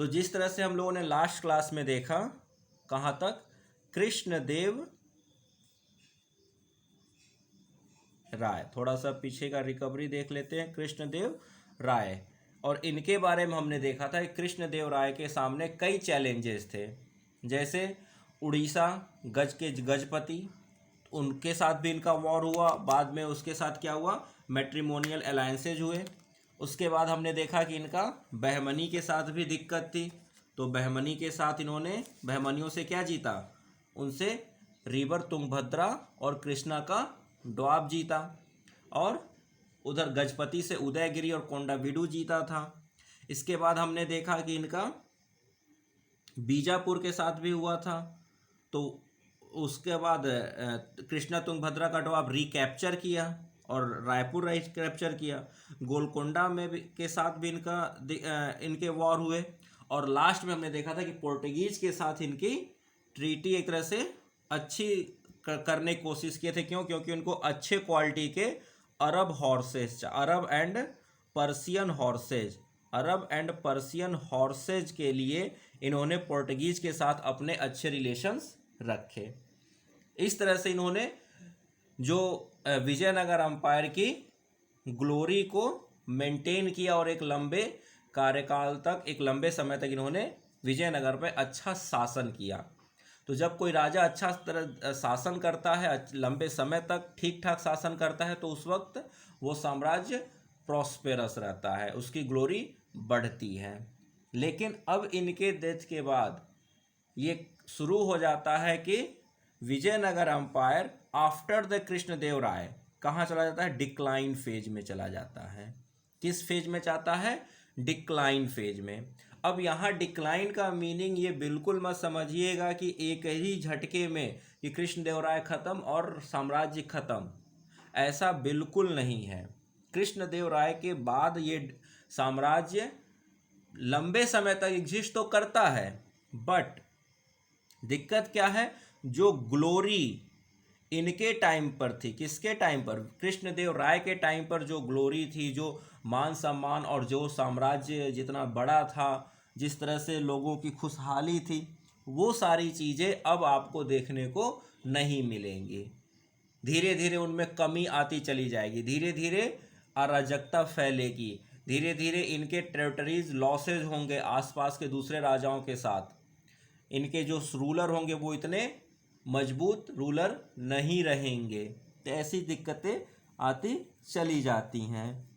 तो जिस तरह से हम लोगों ने लास्ट क्लास में देखा, कहाँ तक, कृष्णदेव राय, थोड़ा सा पीछे का रिकवरी देख लेते हैं। कृष्णदेव राय, और इनके बारे में हमने देखा था कि कृष्णदेव राय के सामने कई चैलेंजेस थे, जैसे उड़ीसा गज के गजपति, उनके साथ भी इनका वॉर हुआ। बाद में उसके साथ क्या हुआ, मैट्रिमोनियल अलायंसेज हुए। उसके बाद हमने देखा कि इनका बहमनी के साथ भी दिक्कत थी, तो बहमनी के साथ इन्होंने बहमनियों से क्या जीता, उनसे रिवर तुंगभद्रा और कृष्णा का डॉब जीता, और उधर गजपति से उदयगिरी और कोंडाविडू जीता था। इसके बाद हमने देखा कि इनका बीजापुर के साथ भी हुआ था, तो उसके बाद कृष्णा तुंगभद्रा का डॉब रिकैप्चर किया और रायपुर रिकैप्चर किया। गोलकोंडा में भी के साथ भी इनके वॉर हुए, और लास्ट में हमने देखा था कि पोर्टुगीज के साथ इनकी ट्रीटी एक तरह से अच्छी करने की कोशिश किए थे। क्यों? क्योंकि उनको अच्छे क्वालिटी के Arab horses, Arab and Persian horses के लिए इन्होंने पोर्टुगीज के साथ अपने अच्छे रिलेशंस रखे। इस तरह से इन्होंने जो विजयनगर अंपायर की ग्लोरी को मेंटेन किया, और एक लंबे कार्यकाल तक, एक लंबे समय तक इन्होंने विजयनगर पे अच्छा शासन किया। तो जब कोई राजा अच्छा तरह शासन करता है, लंबे समय तक ठीक ठाक शासन करता है, तो उस वक्त वो साम्राज्य प्रॉस्पेरस रहता है, उसकी ग्लोरी बढ़ती है। लेकिन अब इनके डेथ के बाद ये शुरू हो जाता है कि Vijayanagar empire after the Krishnadeva Raya कहाँ चला जाता है, डिक्लाइन फेज में चला जाता है। किस फेज में जाता है, डिक्लाइन फेज में। अब यहाँ डिक्लाइन का मीनिंग ये बिल्कुल मत समझिएगा कि एक ही झटके में कि कृष्णदेव राय खत्म और साम्राज्य खत्म, ऐसा बिल्कुल नहीं है। कृष्णदेव राय के बाद ये साम्राज्य लंबे समय तक एग्जिस्ट तो करता है, बट दिक्कत क्या है, जो ग्लोरी इनके टाइम पर थी, किसके टाइम पर, कृष्णदेव राय के टाइम पर जो ग्लोरी थी, जो मान सम्मान और जो साम्राज्य जितना बड़ा था, जिस तरह से लोगों की खुशहाली थी, वो सारी चीज़ें अब आपको देखने को नहीं मिलेंगी। धीरे धीरे उनमें कमी आती चली जाएगी, धीरे धीरे अराजकता फैलेगी, धीरे धीरे इनके टेरिटरीज लॉसेज होंगे आसपास के दूसरे राजाओं के साथ। इनके जो रूलर होंगे वो इतने मजबूत रूलर नहीं रहेंगे, तो ऐसी दिक्कतें आती चली जाती हैं।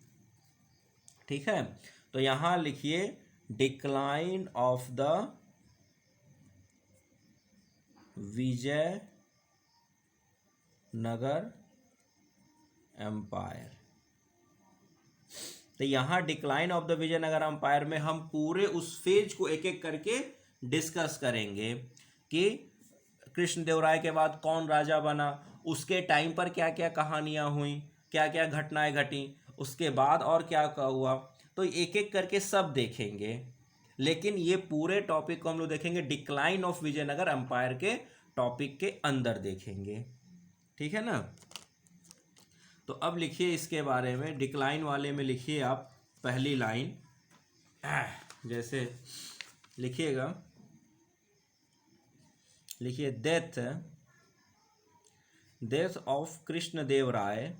ठीक है, तो यहाँ लिखिए decline of the Vijayanagar empire. तो यहाँ decline of the Vijayanagar empire में हम पूरे उस फेज को एक एक करके डिस्कस करेंगे कि कृष्णदेव राय के बाद कौन राजा बना, उसके टाइम पर क्या क्या कहानियाँ हुई, क्या क्या घटनाएं घटी, उसके बाद और क्या हुआ, तो एक एक करके सब देखेंगे। लेकिन ये पूरे टॉपिक को हम लोग देखेंगे डिक्लाइन ऑफ विजयनगर एम्पायर के टॉपिक के अंदर देखेंगे। ठीक है ना। तो अब लिखिए इसके बारे में, डिक्लाइन वाले में लिखिए आप पहली लाइन, जैसे लिखिएगा, लिखिए death of Krishnadev Rai,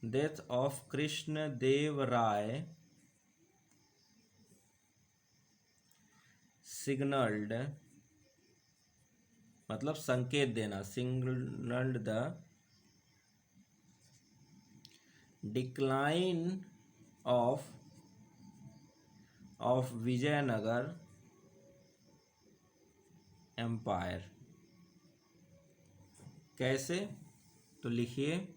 death of Krishnadev Rai signalled, मतलब संकेत देना, signalled the decline of Vijayanagar empire. कैसे, तो लिखिए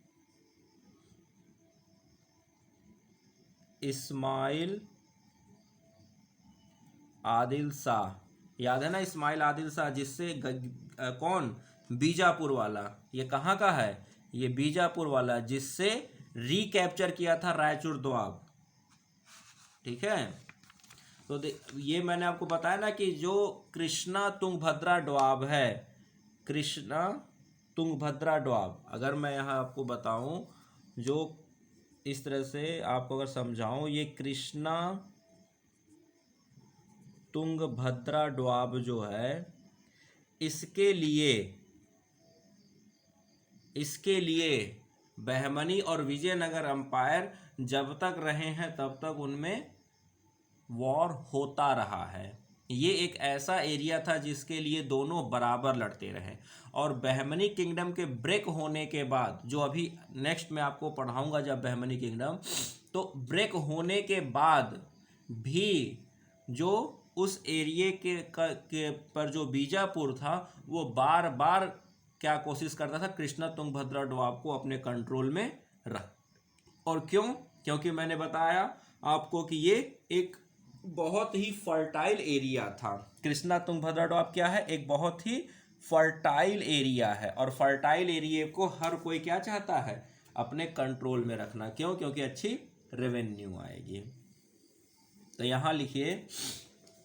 इस्माइल आदिल शाह, याद है ना इस्माइल आदिल शाह, जिससे कौन, बीजापुर वाला, ये कहाँ का है, ये बीजापुर वाला, जिससे रिकैप्चर किया था रायचूर दोआब। ठीक है, तो ये मैंने आपको बताया ना कि जो कृष्णा तुंगभद्रा डॉब है, कृष्णा तुंगभद्रा डॉब, अगर मैं यहाँ आपको बताऊं, जो इस तरह से आपको अगर समझाऊं, ये कृष्णा तुंगभद्रा डोआब जो है, इसके लिए बहमनी और विजयनगर अंपायर जब तक रहे हैं तब तक उनमें वॉर होता रहा है। ये एक ऐसा एरिया था जिसके लिए दोनों बराबर लड़ते रहे। और बहमनी किंगडम के ब्रेक होने के बाद, जो अभी नेक्स्ट में आपको पढ़ाऊंगा जब बहमनी किंगडम, तो ब्रेक होने के बाद भी जो उस एरिए के पर जो बीजापुर था, वो बार बार क्या कोशिश करता था, कृष्णा तुंगभद्रा डोआब को अपने कंट्रोल में रख। और क्यों? क्योंकि मैंने बताया आपको कि ये एक बहुत ही फर्टाइल एरिया था। कृष्णा तुंगभद्रा डोआब क्या है? एक बहुत ही फर्टाइल एरिया है, और फर्टाइल एरिया को हर कोई क्या चाहता है? अपने कंट्रोल में रखना। क्यों? क्योंकि अच्छी रेवेन्यू आएगी। तो यहाँ लिखिए,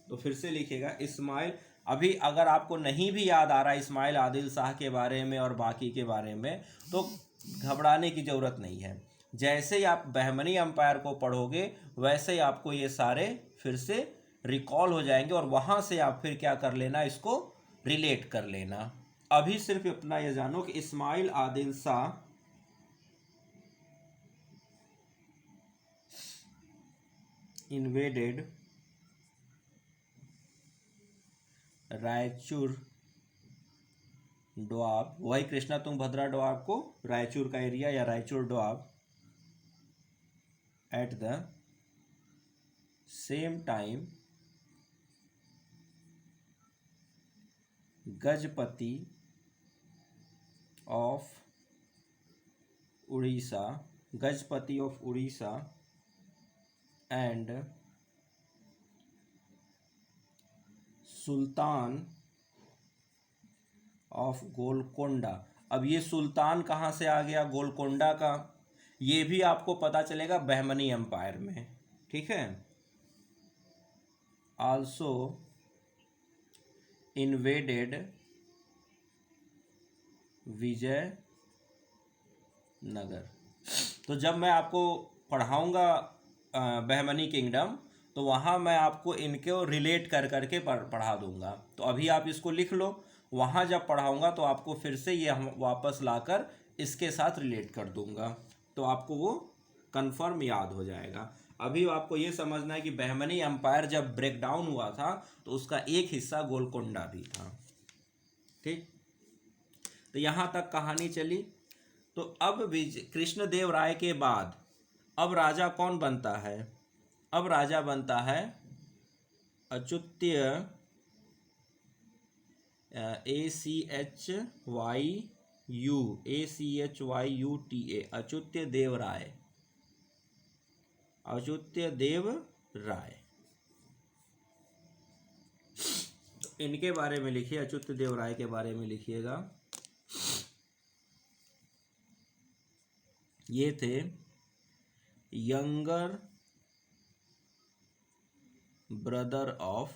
तो फिर से लिखिएगा इस्माइल। अभी अगर आपको नहीं भी याद आ रहा इस्माइल आदिल शाह के बारे में और बाकी के बारे में, तो घबराने की ज़रूरत नहीं है। जैसे ही आप बहमनी अंपायर को पढ़ोगे वैसे ही आपको ये सारे फिर से रिकॉल हो जाएंगे, और वहाँ से आप फिर क्या कर लेना, इसको रिलेट कर लेना। अभी सिर्फ अपना ये जानो कि इस्माइल आदिल शाह इन्वेडेड रायचूर डोआब, वही कृष्णा तुंगभद्रा डोआब को रायचूर का एरिया या Raichur doab, at the same time Gajapati of Orissa and sultan of Golconda. अब ये सुल्तान कहाँ से आ गया गोलकोंडा का, ये भी आपको पता चलेगा बहमनी एम्पायर में। ठीक है। Also invaded Vijayanagar. तो जब मैं आपको पढ़ाऊंगा बहमनी किंगडम, तो वहाँ मैं आपको इनको रिलेट कर करके पढ़ा दूंगा। तो अभी आप इसको लिख लो, वहाँ जब पढ़ाऊंगा तो आपको फिर से ये हम वापस लाकर इसके साथ रिलेट कर दूंगा, तो आपको वो कंफर्म याद हो जाएगा। अभी आपको ये समझना है कि बहमनी एम्पायर जब ब्रेक डाउन हुआ था तो उसका एक हिस्सा गोलकोंडा भी था। ठीक, तो यहाँ तक कहानी चली। तो अब कृष्णदेव राय के बाद अब राजा कौन बनता है? अब राजा बनता है अच्युत्य, ACHYUTA, अच्युत्य देव राय। अच्युत्य देव राय, इनके बारे में लिखिए, अच्युत्य देव राय के बारे में लिखिएगा। ये थे यंगर ब्रदर ऑफ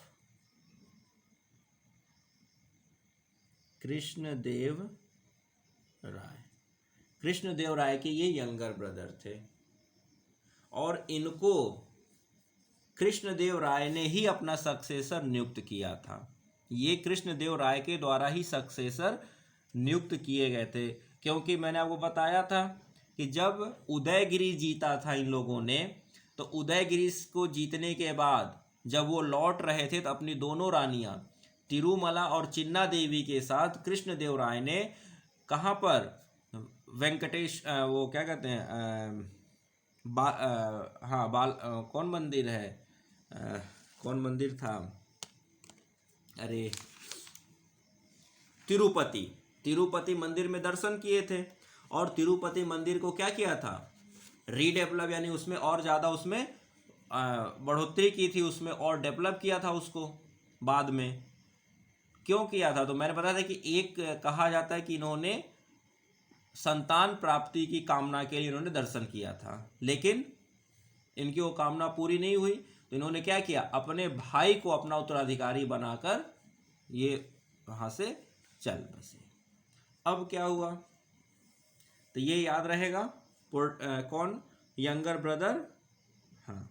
कृष्णदेव राय। कृष्णदेव राय के ये यंगर ब्रदर थे, और इनको कृष्णदेव राय ने ही अपना सक्सेसर नियुक्त किया था। ये कृष्णदेव राय के द्वारा ही सक्सेसर नियुक्त किए गए थे, क्योंकि मैंने आपको बताया था कि जब उदयगिरी जीता था इन लोगों ने, तो उदयगिरी को जीतने के बाद जब वो लौट रहे थे तो अपनी दोनों रानियां तिरुमला और चिन्ना देवी के साथ कृष्णदेव राय ने कहाँ पर, वेंकटेश, वो क्या कहते हैं, कौन मंदिर है, कौन मंदिर था, अरे तिरुपति मंदिर में दर्शन किए थे। और तिरुपति मंदिर को क्या किया था, रीडेवलप, यानी उसमें और ज़्यादा उसमें बढ़ोतरी की थी, उसमें और डेवलप किया था उसको बाद में। क्यों किया था? तो मैंने बताया था कि एक कहा जाता है कि इन्होंने संतान प्राप्ति की कामना के लिए इन्होंने दर्शन किया था, लेकिन इनकी वो कामना पूरी नहीं हुई, तो इन्होंने क्या किया, अपने भाई को अपना उत्तराधिकारी बनाकर ये वहाँ से चल बसे। अब क्या हुआ, तो ये याद रहेगा, कौन, यंगर ब्रदर। हाँ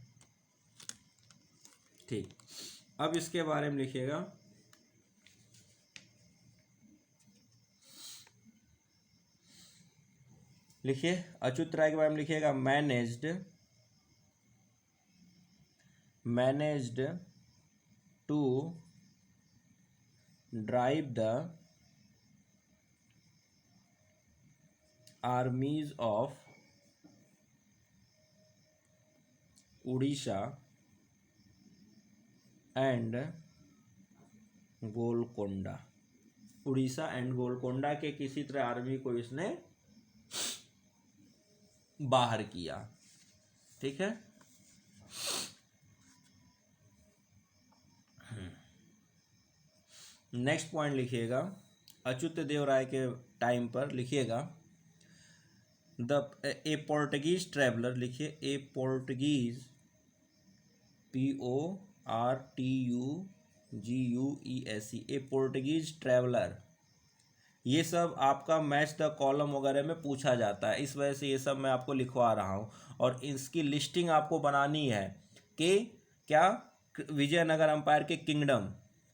ठीक। अब इसके बारे में लिखिएगा, लिखिए अच्युत राय के बारे में लिखिएगा, managed to drive the armies of Orissa and Golconda. Orissa and Golconda के किसी तरह आर्मी को इसने बाहर किया। ठीक है, नेक्स्ट पॉइंट लिखिएगा, अच्युत देव राय के टाइम पर लिखिएगा, ए पोर्टुगीज ट्रैवलर, लिखिए ए पोर्टुगीज, PORTUGUESE, ए पोर्टुगीज ट्रैवलर। ये सब आपका मैच द कॉलम वगैरह में पूछा जाता है, इस वजह से ये सब मैं आपको लिखवा रहा हूँ। और इसकी लिस्टिंग आपको बनानी है कि क्या विजयनगर एम्पायर के किंगडम,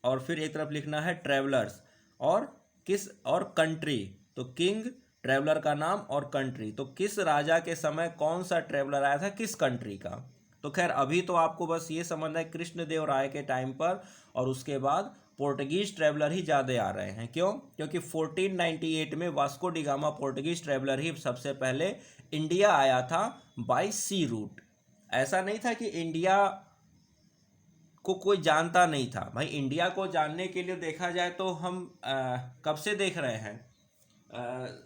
और फिर एक तरफ लिखना है ट्रैवलर्स और किस और कंट्री, तो किंग, ट्रैवलर का नाम और कंट्री, तो किस राजा के समय कौन सा ट्रैवलर आया था किस कंट्री का। तो खैर अभी तो आपको बस ये समझना है कृष्णदेव राय के टाइम पर और उसके बाद पोर्टुगीज ट्रैवलर ही ज़्यादा आ रहे हैं। क्यों? क्योंकि 1498 में Vasco da Gama Portuguese traveller ही सबसे पहले इंडिया आया था बाय सी रूट। ऐसा नहीं था कि इंडिया को कोई जानता नहीं था भाई। इंडिया को जानने के लिए देखा जाए तो हम कब से देख रहे हैं,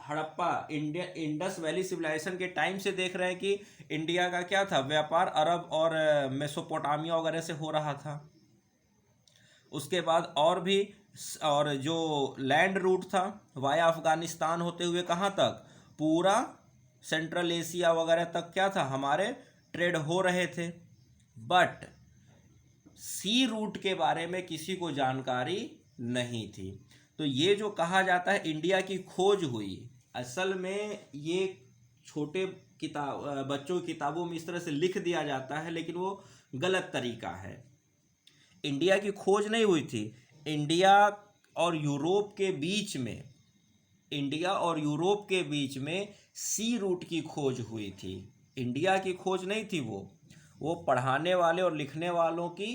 हड़प्पा, इंडस वैली सिविलाइजेशन के टाइम से देख रहे हैं कि इंडिया का क्या था, व्यापार अरब और मेसोपोटामिया वगैरह से हो रहा था। उसके बाद और भी, और जो लैंड रूट था वाया अफगानिस्तान होते हुए कहाँ तक, पूरा सेंट्रल एशिया वगैरह तक क्या था, हमारे ट्रेड हो रहे थे। बट सी रूट के बारे में किसी को जानकारी नहीं थी। तो ये जो कहा जाता है इंडिया की खोज हुई, असल में ये छोटे बच्चों की किताबों में इस तरह से लिख दिया जाता है, लेकिन वो गलत तरीका है। इंडिया की खोज नहीं हुई थी, इंडिया और यूरोप के बीच में, इंडिया और यूरोप के बीच में सी रूट की खोज हुई थी। इंडिया की खोज नहीं थी, वो पढ़ाने वाले और लिखने वालों की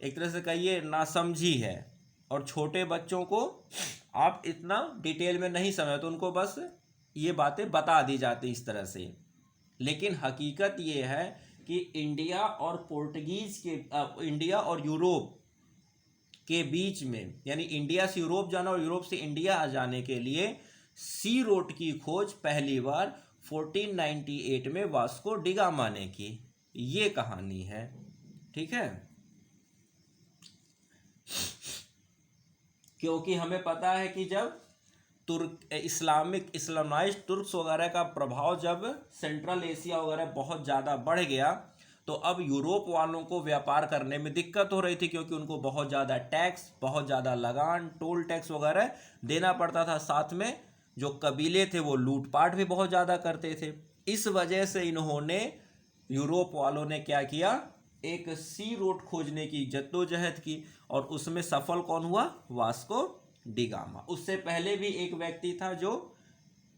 एक तरह से कहिए नासमझी है। और छोटे बच्चों को आप इतना डिटेल में नहीं समझ, तो उनको बस ये बातें बता दी जाती इस तरह से। लेकिन हकीकत ये है कि इंडिया और पोर्टुगीज के इंडिया और यूरोप के बीच में, यानी इंडिया से यूरोप जाना और यूरोप से इंडिया आ जाने के लिए सी रूट की खोज पहली बार 1498 में वास्को डी गामा ने की। ये कहानी है। ठीक है, क्योंकि हमें पता है कि जब इस्लामाइज्ड तुर्क्स वगैरह का प्रभाव जब सेंट्रल एशिया वगैरह बहुत ज़्यादा बढ़ गया, तो अब यूरोप वालों को व्यापार करने में दिक्कत हो रही थी, क्योंकि उनको बहुत ज़्यादा टैक्स, बहुत ज़्यादा लगान, टोल टैक्स वगैरह देना पड़ता था। साथ में जो कबीले थे वो लूटपाट भी बहुत ज़्यादा करते थे। इस वजह से इन्होंने, यूरोप वालों ने क्या किया, एक सी रूट खोजने की जद्दोजहद की, और उसमें सफल कौन हुआ, वास्को डी गामा। उससे पहले भी एक व्यक्ति था जो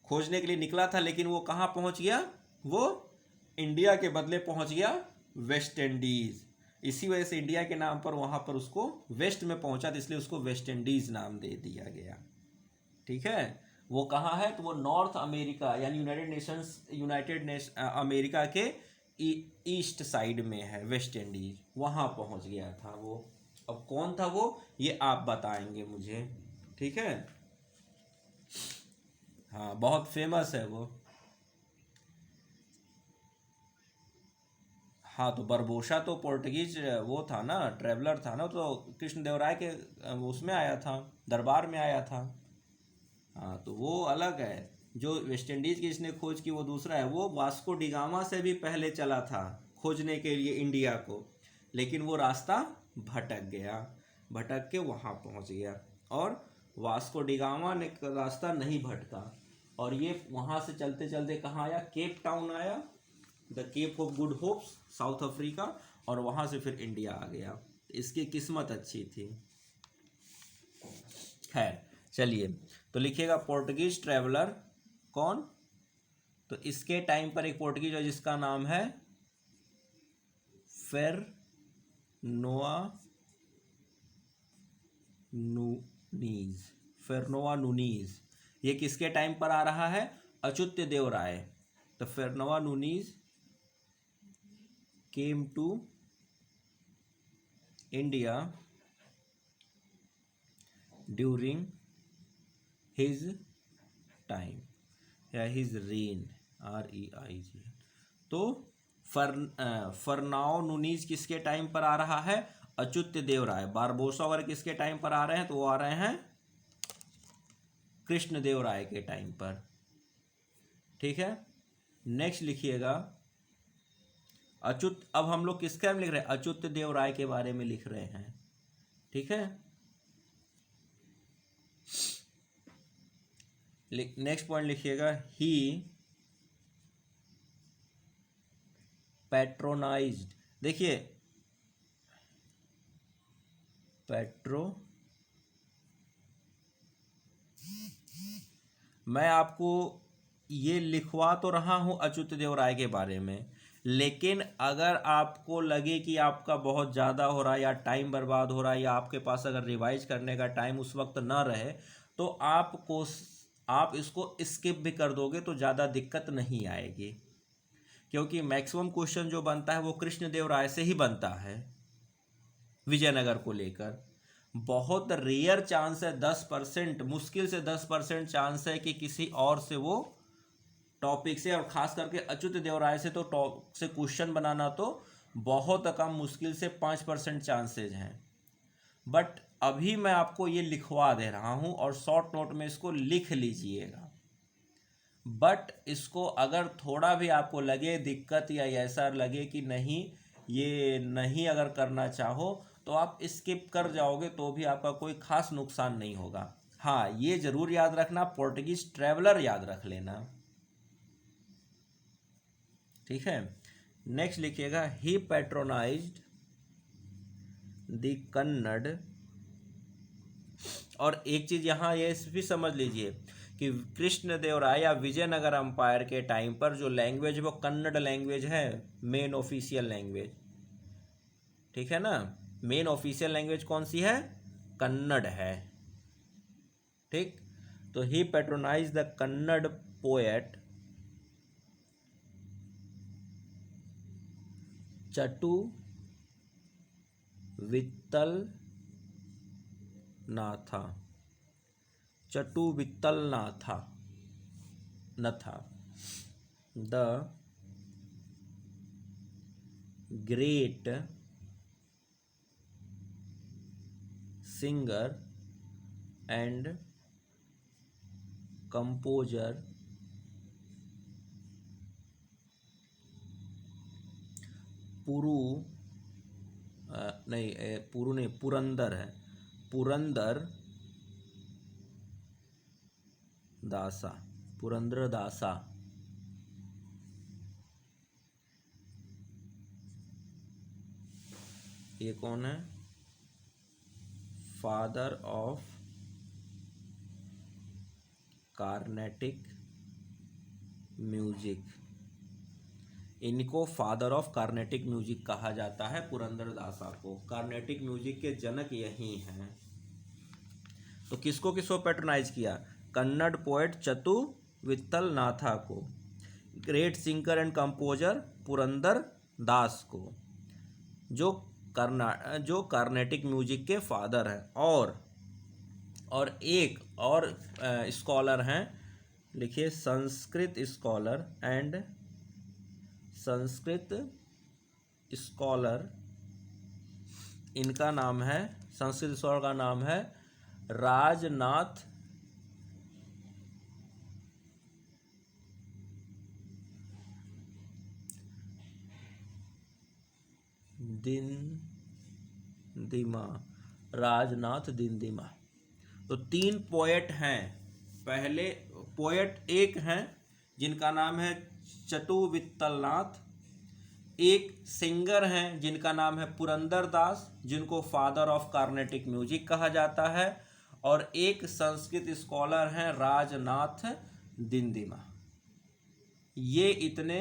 खोजने के लिए निकला था, लेकिन वो कहाँ पहुंच गया, वो इंडिया के बदले पहुंच गया वेस्ट इंडीज। इसी वजह से इंडिया के नाम पर वहां पर उसको वेस्ट में पहुंचा, तो इसलिए उसको वेस्ट इंडीज नाम दे दिया गया। ठीक है, वो कहाँ है, तो वो नॉर्थ अमेरिका यानी यूनाइटेड अमेरिका के ईस्ट साइड में है वेस्ट इंडीज, वहां पहुंच गया था वो। अब कौन था वो, ये आप बताएंगे मुझे। ठीक है, हाँ बहुत फेमस है वो। हाँ तो बरबोशा तो पोर्टुगीज वो था ना, ट्रेवलर था ना, तो कृष्णदेवराय के उसमें आया था, दरबार में आया था। हाँ तो वो अलग है। जो वेस्ट इंडीज की इसने खोज की वो दूसरा है। वो वास्को डी गामा से भी पहले चला था खोजने के लिए इंडिया को, लेकिन वो रास्ता भटक गया, भटक के वहाँ पहुँच गया। और वास्को डी गामा ने रास्ता नहीं भटका, और ये वहाँ से चलते चलते कहाँ आया, केप टाउन आया, the Cape of Good Hopes, South Africa, और वहाँ से फिर इंडिया आ गया। इसकी किस्मत अच्छी थी। खैर चलिए, तो लिखिएगा पोर्टुगीज ट्रेवलर कौन? तो इसके टाइम पर एक पोर्टुगीज है जिसका नाम है फेरनोआ नूनीज। फेरनोआ नूनीज ये किसके टाइम पर आ रहा है? अच्युत देव राय। तो Fernao Nuniz came to India during his time या हिज रेन, REIG। तो फरनाओ नूनीज किसके टाइम पर आ रहा है? अच्युत देव राय। बारबोसा वगैरह किसके टाइम पर आ रहे हैं? तो वो आ रहे हैं कृष्ण देव राय के टाइम पर। ठीक है, नेक्स्ट लिखिएगा अच्युत। अब हम लोग किसके बारे में लिख रहे हैं? अच्युत देव राय के बारे में लिख रहे हैं। ठीक है, नेक्स्ट पॉइंट लिखिएगा ही पैट्रोनाइज्ड। देखिए मैं आपको ये लिखवा तो रहा हूं अच्युत देव राय के बारे में, लेकिन अगर आपको लगे कि आपका बहुत ज़्यादा हो रहा है या टाइम बर्बाद हो रहा है या आपके पास अगर रिवाइज करने का टाइम उस वक्त ना रहे, तो आप इसको स्किप भी कर दोगे तो ज़्यादा दिक्कत नहीं आएगी, क्योंकि मैक्सिमम क्वेश्चन जो बनता है वो कृष्णदेव राय से ही बनता है विजयनगर को लेकर। बहुत रेयर चांस है, 10%, मुश्किल से 10% चांस है कि किसी और से वो टॉपिक से, और खास करके अच्युत देव राय से तो से क्वेश्चन बनाना तो बहुत कम, मुश्किल से 5% चांसेज हैं। बट अभी मैं आपको ये लिखवा दे रहा हूँ और शॉर्ट नोट में इसको लिख लीजिएगा। बट इसको अगर थोड़ा भी आपको लगे दिक्कत या ऐसा लगे कि नहीं ये नहीं अगर करना चाहो तो आप स्किप कर जाओगे तो भी आपका कोई खास नुकसान नहीं होगा। हाँ, ये जरूर याद रखना, पोर्टुगीज ट्रेवलर याद रख लेना। ठीक है, नेक्स्ट लिखिएगा ही पैट्रोनाइज्ड द कन्नड़। और एक चीज यहाँ ये भी समझ लीजिए कि कृष्णदेव राय या विजयनगर अंपायर के टाइम पर जो लैंग्वेज वो कन्नड़ लैंग्वेज है, मेन ऑफिशियल लैंग्वेज। ठीक है ना, मेन ऑफिशियल लैंग्वेज कौन सी है? कन्नड़ है। ठीक, तो he patronise the Kannada poet Chatu Vittala Natha. Chatu Vittala Natha the great singer and composer Purandara है, पुरंदर दासा। ये कौन है? Father of Carnatic music. इनको फादर ऑफ कार्नेटिक म्यूजिक कहा जाता है, पुरंदर दासा को। कार्नेटिक म्यूजिक के जनक यही हैं। तो किसको किसको पैट्रोनाइज किया? कन्नड़ पोएट चतु वित्तल नाथा को, great singer and composer Purandara Dasa को, जो कार्नेटिक म्यूजिक के फादर हैं। और एक और स्कॉलर हैं, लिखिए संस्कृत स्कॉलर, इनका नाम है, संस्कृत स्कॉलर का नाम है राजनाथ दिनदिमा। तो 3 पोएट हैं। पहले पोएट एक हैं जिनका नाम है चटू वित्तलनाथ, एक सिंगर हैं जिनका नाम है पुरंदर दास, जिनको फादर ऑफ कार्नेटिक म्यूजिक कहा जाता है, और एक संस्कृत स्कॉलर हैं राजनाथ दिंदिमा। ये इतने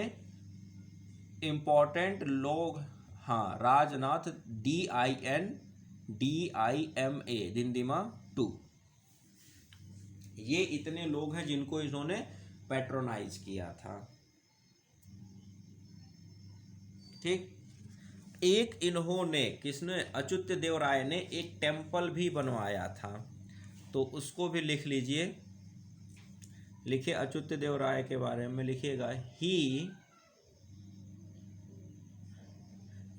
इम्पोर्टेंट लोग, हाँ, राजनाथ DINDIMA दिंदिमा 2, ये इतने लोग हैं जिनको इन्होंने पैट्रोनाइज किया था। ठीक। एक इन्होंने, किसने, अच्युत देव राय ने एक टेम्पल भी बनवाया था, तो उसको भी लिख लीजिए। लिखिए अच्युत देव राय के बारे में लिखिएगा, ही,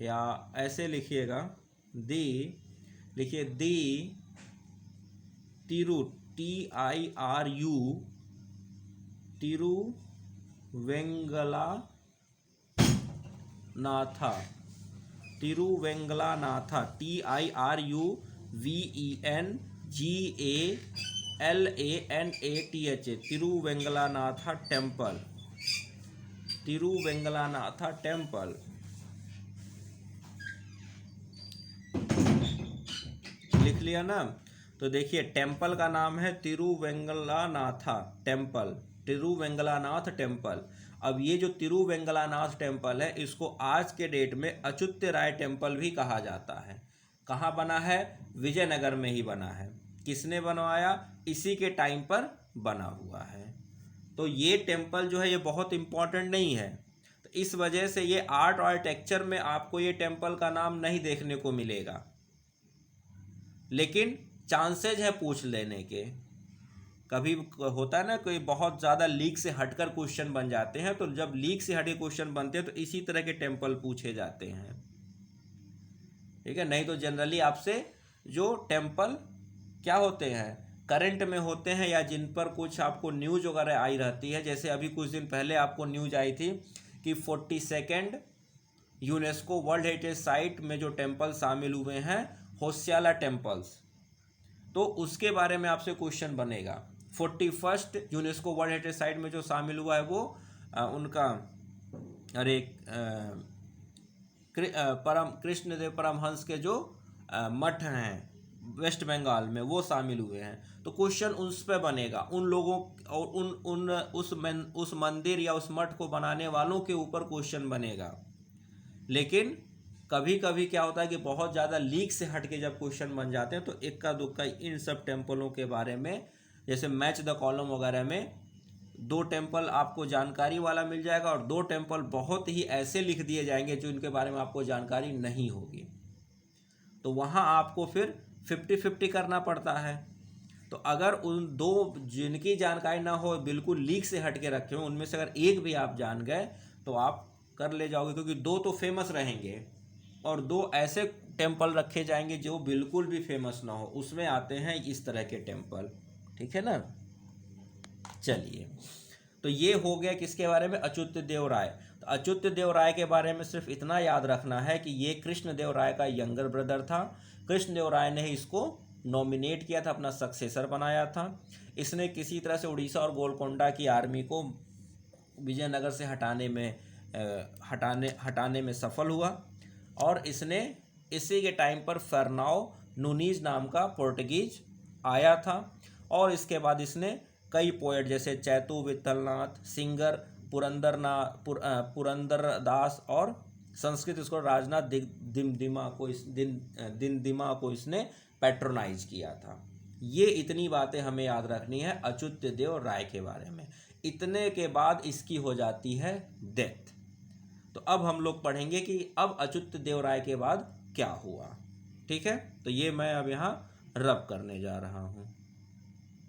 या ऐसे लिखिएगा दी, लिखिए दी तिरु TIRU तिरुवेंगलानाथा, तिरुवेंगलानाथा TIRUVENGALANATH तिरुवेंगलानाथा टेम्पल, तिरुवेंगलानाथा टेम्पल। लिख लिया ना? तो देखिए टेम्पल का नाम है तिरुवेंगलानाथा टेम्पल, तिरुवेंगलानाथ टेम्पल। अब ये जो तिरुवेंगलानाथ टेम्पल है, इसको आज के डेट में अच्युत राय टेम्पल भी कहा जाता है। कहाँ बना है? विजयनगर में ही बना है। किसने बनवाया? इसी के टाइम पर बना हुआ है। तो ये टेम्पल जो है ये बहुत इम्पोर्टेंट नहीं है, तो इस वजह से ये आर्ट और आर्किटेक्चर में आपको ये टेम्पल का नाम नहीं देखने को मिलेगा, लेकिन चांसेज है पूछ लेने के। कभी होता है ना, कोई बहुत ज़्यादा लीक से हटकर क्वेश्चन बन जाते हैं, तो जब लीक से हटे क्वेश्चन बनते हैं तो इसी तरह के टेम्पल पूछे जाते हैं। ठीक है, नहीं तो जनरली आपसे जो टेम्पल क्या होते हैं, करंट में होते हैं, या जिन पर कुछ आपको न्यूज वगैरह आई रहती है। जैसे अभी कुछ दिन पहले आपको न्यूज आई थी कि 42nd UNESCO world heritage site में जो टेम्पल शामिल हुए हैं, होशियाला टेम्पल्स, तो उसके बारे में आपसे क्वेश्चन बनेगा। 41st UNESCO world heritage site में जो शामिल हुआ है वो उनका, अरे परम कृष्णदेव परमहंस के जो मठ हैं वेस्ट बंगाल में, वो शामिल हुए हैं। तो क्वेश्चन उस पर बनेगा, उन लोगों और उस मंदिर या उस मठ को बनाने वालों के ऊपर क्वेश्चन बनेगा। लेकिन कभी कभी क्या होता है कि बहुत ज़्यादा लीक से हट के जब क्वेश्चन बन जाते हैं, तो इक्का दुक्का इन सब टेम्पलों के बारे में, जैसे मैच द कॉलम वगैरह में 2 टेम्पल आपको जानकारी वाला मिल जाएगा, और 2 टेम्पल बहुत ही ऐसे लिख दिए जाएंगे जो इनके बारे में आपको जानकारी नहीं होगी। तो वहाँ आपको फिर 50-50 करना पड़ता है। तो अगर उन 2 जिनकी जानकारी ना हो, बिल्कुल लीक से हट के रखे हो, उनमें से अगर एक भी आप जान गए तो आप कर ले जाओगे, क्योंकि 2 तो फेमस रहेंगे और 2 ऐसे टेम्पल रखे जाएंगे जो बिल्कुल भी फेमस ना हो। उसमें आते हैं इस तरह के टेम्पल। ठीक है ना? चलिए, तो ये हो गया किसके बारे में? अच्युत देव राय। तो अच्युत देव राय के बारे में सिर्फ इतना याद रखना है कि ये कृष्ण देव राय का यंगर ब्रदर था। कृष्ण देव राय ने ही इसको नॉमिनेट किया था, अपना सक्सेसर बनाया था। इसने किसी तरह से उड़ीसा और गोलकोंडा की आर्मी को विजयनगर से हटाने में सफल हुआ, और इसने इसी के टाइम पर फर्नाओ नूनीज नाम का पोर्टुगीज आया था, और इसके बाद इसने कई पोएट जैसे चैतू विठलनाथ, सिंगर पुरंदरदास और संस्कृत स्कॉलर राजनाथ दिंदिमा को इसने पैट्रोनाइज किया था। ये इतनी बातें हमें याद रखनी है अच्युत देव राय के बारे में। इतने के बाद इसकी हो जाती है डेथ। तो अब हम लोग पढ़ेंगे कि अब अच्युत देव राय के बाद क्या हुआ। ठीक है, तो ये मैं अब यहाँ रब करने जा रहा हूँ।